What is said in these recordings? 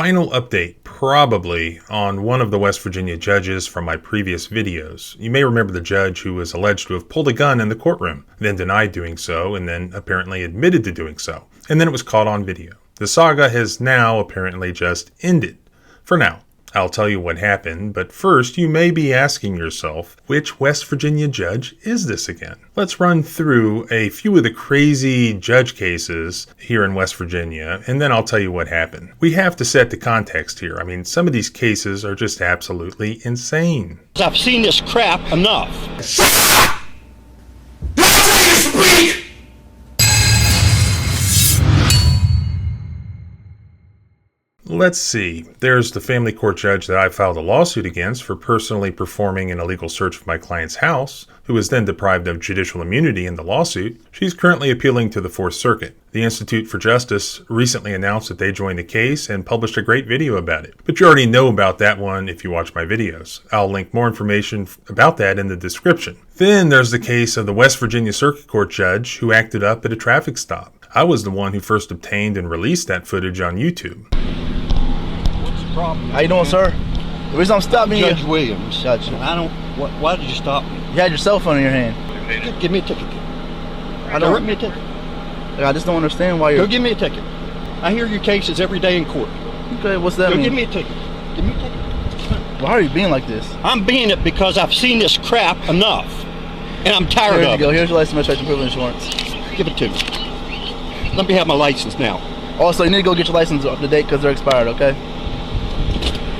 Final update, probably, on one of the West Virginia judges from my previous videos. You may remember the judge who was alleged to have pulled a gun in the courtroom, then denied doing so, and then apparently admitted to doing so. And then it was caught on video. The saga has now apparently just ended. For now. I'll tell you what happened, but first you may be asking yourself, which West Virginia judge is this again? Let's run through a few of the crazy judge cases here in West Virginia, and then I'll tell you what happened. We have to set the context here. I mean, some of these cases are just absolutely insane. I've seen this crap enough. Shut up! Don't say you speak! Let's see. There's the family court judge that I filed a lawsuit against for personally performing an illegal search of my client's house, who was then deprived of judicial immunity in the lawsuit. She's currently appealing to the Fourth Circuit. The Institute for Justice recently announced that they joined the case and published a great video about it. But you already know about that one if you watch my videos. I'll link more information about that in the description. Then there's the case of the West Virginia Circuit Court judge who acted up at a traffic stop. I was the one who first obtained and released that footage on YouTube. How you doing, sir? The reason I'm stopping you, Judge Williams. Judge. I don't. Why did you stop me? You had your cell phone in your hand. Give me a ticket. Give me a ticket. I just don't understand why you're. Go give me a ticket. I hear your cases every day in court. Okay, what's that Go mean? give me a ticket. Give me a ticket. Why are you being like this? I'm being it because I've seen this crap enough, and I'm tired Here you of go. it. Here's your license, registration, privilege insurance. Give it to me. Let me have my license now. Also, you need to go get your license up to date because they're expired. Okay.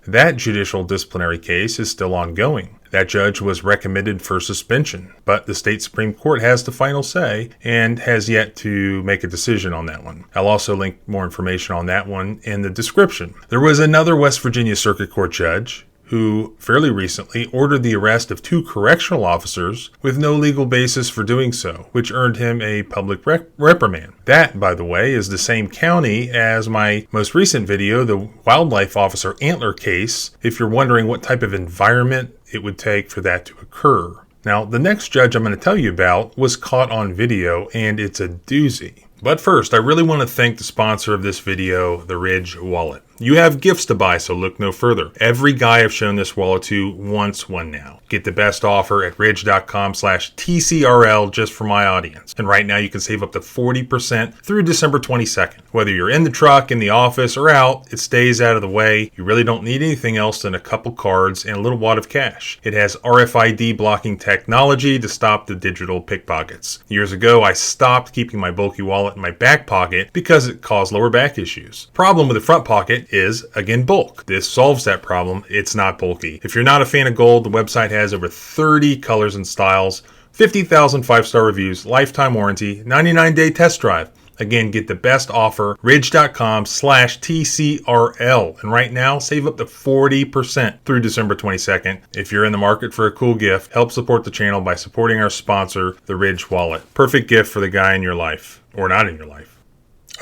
That judicial disciplinary case is still ongoing. That judge was recommended for suspension, but the state Supreme Court has the final say and has yet to make a decision on that one. I'll also link more information on that one in the description. There was another West Virginia Circuit Court judge who fairly recently ordered the arrest of 2 correctional officers with no legal basis for doing so, which earned him a public reprimand. That, by the way, is the same county as my most recent video, the wildlife officer antler case, if you're wondering what type of environment it would take for that to occur. Now, the next judge I'm going to tell you about was caught on video, and it's a doozy. But first, I really want to thank the sponsor of this video, the Ridge Wallet. You have gifts to buy, so look no further. Every guy I've shown this wallet to wants one now. Get the best offer at ridge.com/TCRL just for my audience. And right now you can save up to 40% through December 22nd. Whether you're in the truck, in the office, or out, it stays out of the way. You really don't need anything else than a couple cards and a little wad of cash. It has RFID blocking technology to stop the digital pickpockets. Years ago, I stopped keeping my bulky wallet in my back pocket because it caused lower back issues. Problem with the front pocket is, again, bulk. This solves that problem. It's not bulky. If you're not a fan of gold, the website has over 30 colors and styles, 50,000 5-star reviews, lifetime warranty, 99-day test drive. Again, get the best offer, ridge.com/TCRL. And right now, save up to 40% through December 22nd. If you're in the market for a cool gift, help support the channel by supporting our sponsor, the Ridge Wallet. Perfect gift for the guy in your life, or not in your life.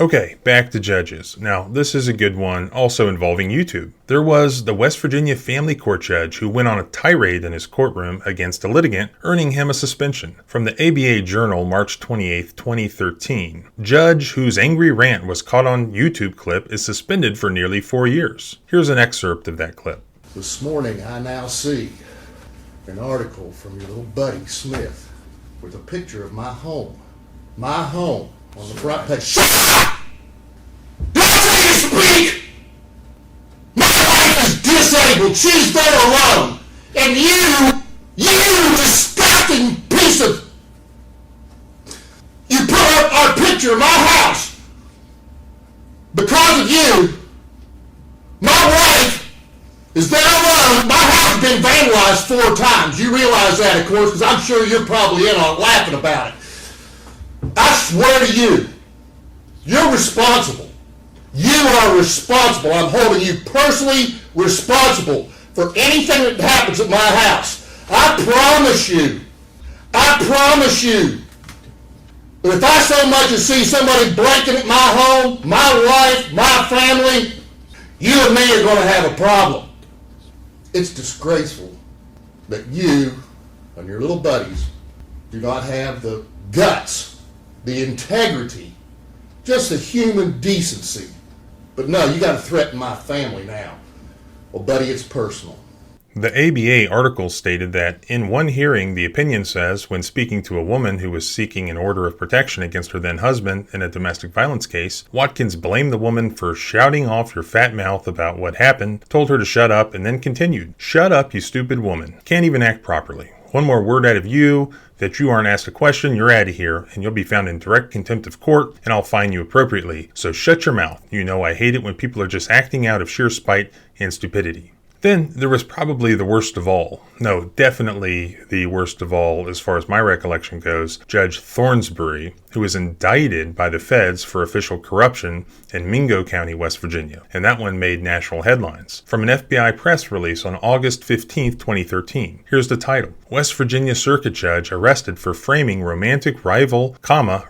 Okay, back to judges. Now, this is a good one, also involving YouTube. There was the West Virginia family court judge who went on a tirade in his courtroom against a litigant, earning him a suspension. From the ABA Journal, March 28, 2013, judge whose angry rant was caught on YouTube clip is suspended for nearly 4 years. Here's an excerpt of that clip. This morning, I now see an article from your little buddy, Smith, with a picture of my home. My home. On the front page. Shut up! Don't say you speak! My wife is disabled. She's there alone. And you disgusting piece of... You put up our picture of my house. Because of you, my wife is there alone. My house has been vandalized 4 times. You realize that, of course, because I'm sure you're probably in on it laughing about it. I swear to you, you're responsible. You are responsible. I'm holding you personally responsible for anything that happens at my house. I promise you that if I so much as see somebody breaking at my home, my wife, my family, you and me are going to have a problem. It's disgraceful that you and your little buddies do not have the guts, the integrity, just the human decency But no, you got to threaten my family now. Well, buddy, it's personal. The ABA article stated that in one hearing, the opinion says, when speaking to a woman who was seeking an order of protection against her then husband in a domestic violence case, Watkins blamed the woman for shouting off your fat mouth about what happened, told her to shut up, and then continued, "Shut up, you stupid woman. Can't even act properly. One more word out of you that you aren't asked a question, you're out of here, and you'll be found in direct contempt of court, and I'll fine you appropriately. So shut your mouth. You know I hate it when people are just acting out of sheer spite and stupidity." Then there was probably the worst of all. No, definitely the worst of all as far as my recollection goes, Judge Thornsbury, who was indicted by the feds for official corruption in Mingo County, West Virginia. And that one made national headlines. From an FBI press release on August 15, 2013. Here's the title. West Virginia Circuit Judge arrested for framing romantic rival,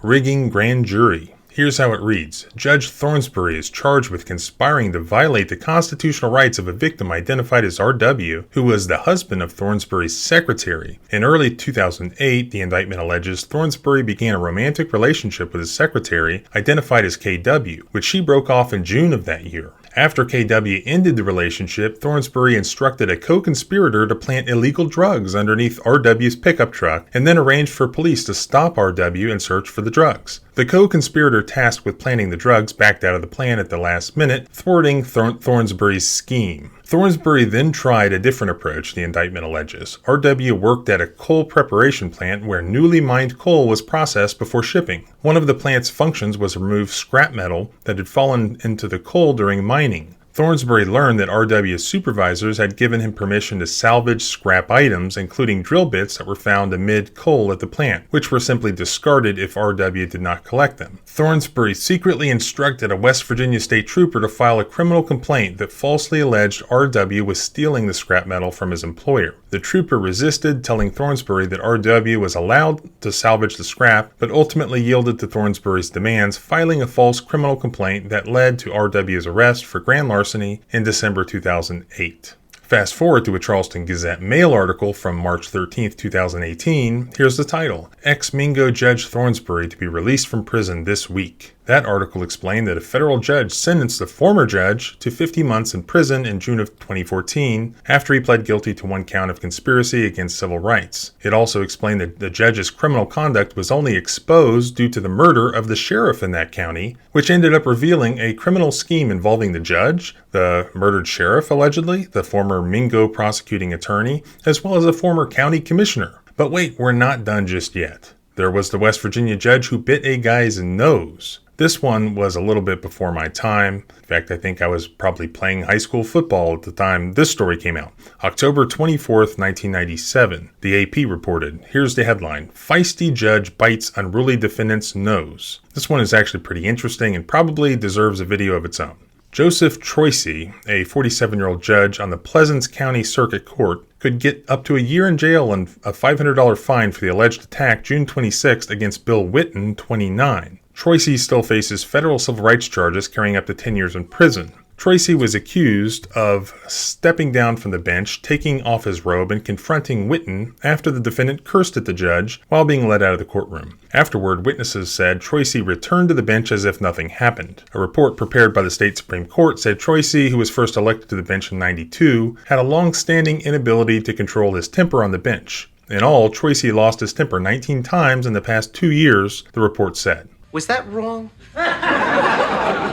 rigging grand jury. Here's how it reads. Judge Thornsbury is charged with conspiring to violate the constitutional rights of a victim identified as R.W., who was the husband of Thornsbury's secretary. In early 2008, the indictment alleges Thornsbury began a romantic relationship with his secretary, identified as K.W., which she broke off in June of that year. After K.W. ended the relationship, Thornsbury instructed a co-conspirator to plant illegal drugs underneath R.W.'s pickup truck and then arranged for police to stop R.W. and search for the drugs. The co-conspirator tasked with planting the drugs backed out of the plan at the last minute, thwarting Thornsbury's scheme. Thornsbury then tried a different approach, the indictment alleges. R.W. worked at a coal preparation plant where newly mined coal was processed before shipping. One of the plant's functions was to remove scrap metal that had fallen into the coal during mining. Thornsbury learned that R.W.'s supervisors had given him permission to salvage scrap items, including drill bits that were found amid coal at the plant, which were simply discarded if R.W. did not collect them. Thornsbury secretly instructed a West Virginia state trooper to file a criminal complaint that falsely alleged R.W. was stealing the scrap metal from his employer. The trooper resisted, telling Thornsbury that R.W. was allowed to salvage the scrap, but ultimately yielded to Thornsbury's demands, filing a false criminal complaint that led to R.W.'s arrest for grand larceny in December 2008. Fast forward to a Charleston Gazette Mail article from March 13, 2018. Here's the title. Ex-Mingo Judge Thornsbury to be released from prison this week. That article explained that a federal judge sentenced the former judge to 50 months in prison in June of 2014 after he pled guilty to one count of conspiracy against civil rights. It also explained that the judge's criminal conduct was only exposed due to the murder of the sheriff in that county, which ended up revealing a criminal scheme involving the judge, the murdered sheriff allegedly, the former Mingo prosecuting attorney, as well as a former county commissioner. But wait, we're not done just yet. There was the West Virginia judge who bit a guy's nose. This one was a little bit before my time. In fact, I think I was probably playing high school football at the time this story came out. October 24th, 1997. The AP reported. Here's the headline. Feisty judge bites unruly defendant's nose. This one is actually pretty interesting and probably deserves a video of its own. Joseph Troisi, a 47-year-old judge on the Pleasants County Circuit Court, could get up to a year in jail and a $500 fine for the alleged attack June 26th against Bill Witten, 29. Troisi still faces federal civil rights charges carrying up to 10 years in prison. Troisi was accused of stepping down from the bench, taking off his robe, and confronting Witten after the defendant cursed at the judge while being led out of the courtroom. Afterward, witnesses said Troisi returned to the bench as if nothing happened. A report prepared by the state Supreme Court said Troisi, who was first elected to the bench in '92, had a long-standing inability to control his temper on the bench. In all, Troisi lost his temper 19 times in the past 2 years, the report said. Was that wrong?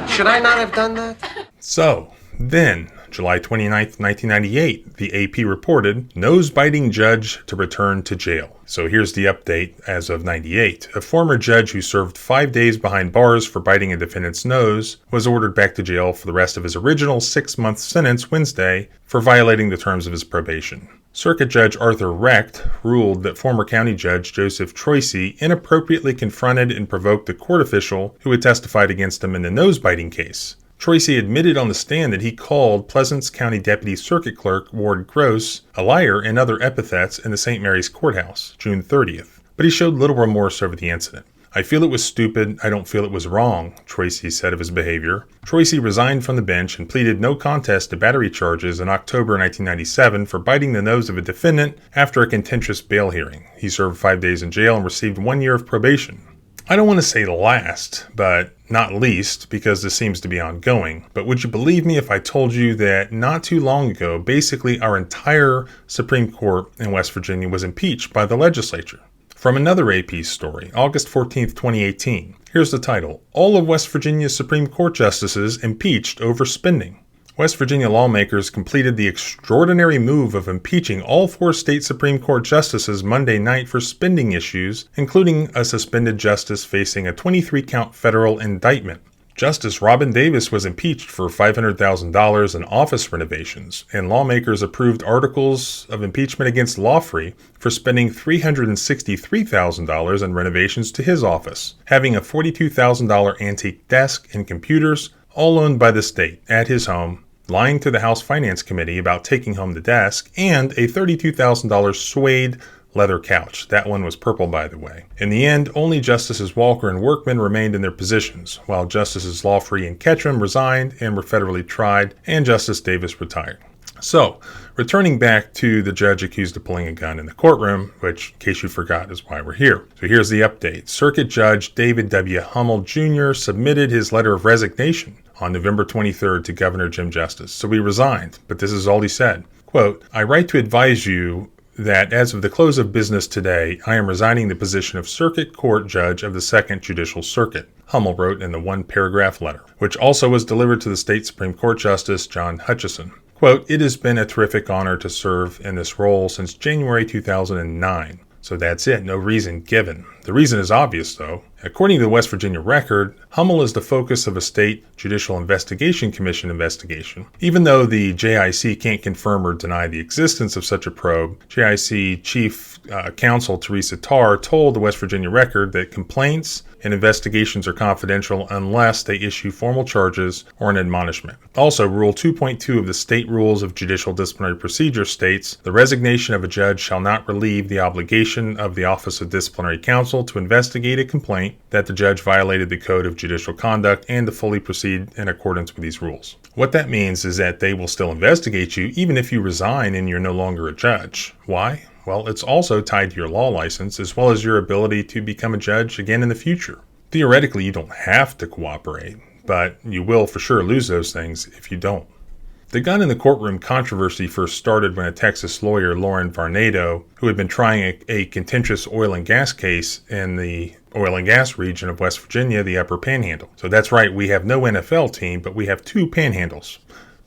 Should I not have done that? So, then, July 29th, 1998, the AP reported, nose-biting judge to return to jail. So here's the update as of '98. A former judge who served 5 days behind bars for biting a defendant's nose was ordered back to jail for the rest of his original 6-month sentence Wednesday for violating the terms of his probation. Circuit Judge Arthur Recht ruled that former county judge Joseph Troisi inappropriately confronted and provoked a court official who had testified against him in the nose-biting case. Troisi admitted on the stand that he called Pleasants County Deputy Circuit Clerk Ward Gross a liar and other epithets in the St. Mary's Courthouse, June 30th, but he showed little remorse over the incident. I feel it was stupid. I don't feel it was wrong, Troisi said of his behavior. Troisi resigned from the bench and pleaded no contest to battery charges in October 1997 for biting the nose of a defendant after a contentious bail hearing. He served 5 days in jail and received 1 year of probation. I don't want to say last, but not least because this seems to be ongoing. But would you believe me if I told you that not too long ago, basically our entire Supreme Court in West Virginia was impeached by the legislature? From another AP story, August 14th, 2018. Here's the title: All of West Virginia's Supreme Court justices impeached over spending. West Virginia lawmakers completed the extraordinary move of impeaching all 4 state Supreme Court justices Monday night for spending issues, including a suspended justice facing a 23-count federal indictment. Justice Robin Davis was impeached for $500,000 in office renovations, and lawmakers approved articles of impeachment against Lawful for spending $363,000 in renovations to his office, having a $42,000 antique desk and computers, all owned by the state, at his home, lying to the House Finance Committee about taking home the desk, and a $32,000 suede leather couch. That one was purple, by the way. In the end, only Justices Walker and Workman remained in their positions, while Justices Lawful and Ketchum resigned and were federally tried, and Justice Davis retired. So, returning back to the judge accused of pulling a gun in the courtroom, which, in case you forgot, is why we're here. So here's the update. Circuit Judge David W. Hummel Jr. submitted his letter of resignation on November 23rd to Governor Jim Justice. So he resigned, but this is all he said. Quote, "I write to advise you that as of the close of business today, I am resigning the position of Circuit Court Judge of the 2nd Judicial Circuit," Hummel wrote in the 1-paragraph letter, which also was delivered to the state Supreme Court Justice John Hutchison. Quote, "It has been a terrific honor to serve in this role since January 2009. So that's it, no reason given. The reason is obvious, though. According to the West Virginia record, Hummel is the focus of a state Judicial Investigation Commission investigation. Even though the JIC can't confirm or deny the existence of such a probe, JIC Chief Counsel Teresa Tarr told the West Virginia record that complaints and investigations are confidential unless they issue formal charges or an admonishment. Also, Rule 2.2 of the State Rules of Judicial Disciplinary Procedure states, "The resignation of a judge shall not relieve the obligation of the Office of Disciplinary Counsel to investigate a complaint that the judge violated the Code of Judicial Conduct and to fully proceed in accordance with these rules." What that means is that they will still investigate you even if you resign and you're no longer a judge. Why? Well, it's also tied to your law license as well as your ability to become a judge again in the future. Theoretically, you don't have to cooperate, but you will for sure lose those things if you don't. The gun in the courtroom controversy first started when a Texas lawyer, Lauren Varnado, who had been trying a contentious oil and gas case in the oil and gas region of West Virginia, the Upper Panhandle. So that's right, we have no NFL team, but we have 2 panhandles.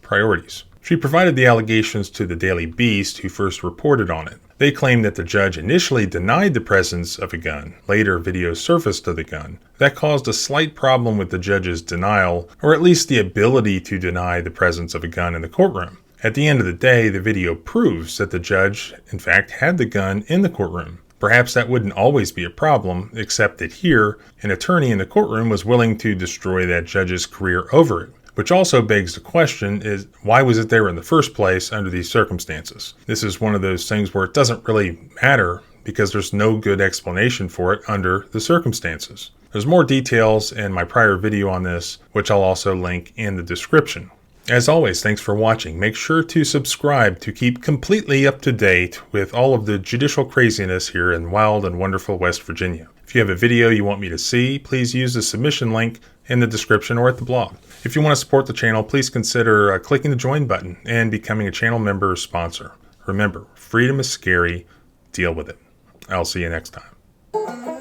Priorities. She provided the allegations to the Daily Beast, who first reported on it. They claimed that the judge initially denied the presence of a gun. Later, videos surfaced of the gun. That caused a slight problem with the judge's denial, or at least the ability to deny the presence of a gun in the courtroom. At the end of the day, the video proves that the judge, in fact, had the gun in the courtroom. Perhaps that wouldn't always be a problem, except that here, an attorney in the courtroom was willing to destroy that judge's career over it. Which also begs the question is, why was it there in the first place under these circumstances? This is one of those things where it doesn't really matter because there's no good explanation for it under the circumstances. There's more details in my prior video on this, which I'll also link in the description. As always, thanks for watching. Make sure to subscribe to keep completely up to date with all of the judicial craziness here in wild and wonderful West Virginia. If you have a video you want me to see, please use the submission link in the description or at the blog. If you want to support the channel, please consider clicking the join button and becoming a channel member or sponsor. Remember, freedom is scary. Deal with it. I'll see you next time.